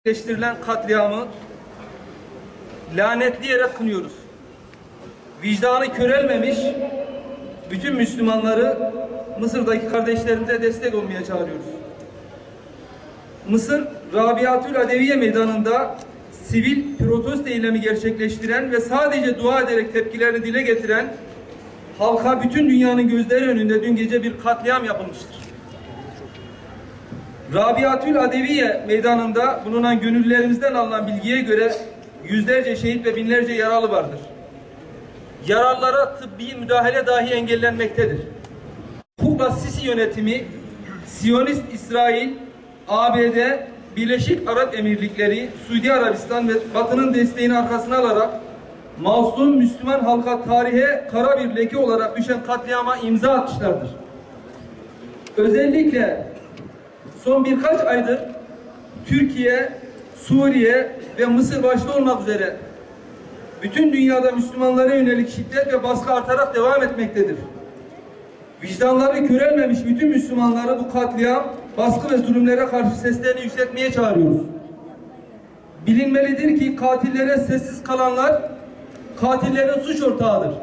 gerçekleştirilen katliamı lanetleyerek kınıyoruz. Vicdanı körelmemiş bütün Müslümanları Mısır'daki kardeşlerimize destek olmaya çağırıyoruz. Mısır, Rabiatül Adeviye meydanında sivil protesto eylemi gerçekleştiren ve sadece dua ederek tepkilerini dile getiren halka bütün dünyanın gözleri önünde dün gece bir katliam yapılmıştır. Rabiatül Adeviye meydanında bulunan gönüllülerimizden alınan bilgiye göre yüzlerce şehit ve binlerce yaralı vardır. Yaralılara tıbbi müdahale dahi engellenmektedir. Kubba Sisi yönetimi, Siyonist İsrail, ABD, Birleşik Arap Emirlikleri, Suudi Arabistan ve Batı'nın desteğini arkasına alarak masum Müslüman halka tarihe kara bir leke olarak düşen katliama imza atmışlardır. Özellikle son birkaç aydır Türkiye, Suriye ve Mısır başta olmak üzere bütün dünyada Müslümanlara yönelik şiddet ve baskı artarak devam etmektedir. Vicdanları körelmemiş bütün Müslümanları bu katliam, baskı ve zulümlere karşı seslerini yükseltmeye çağırıyoruz. Bilinmelidir ki katillere sessiz kalanlar katillerin suç ortağıdır.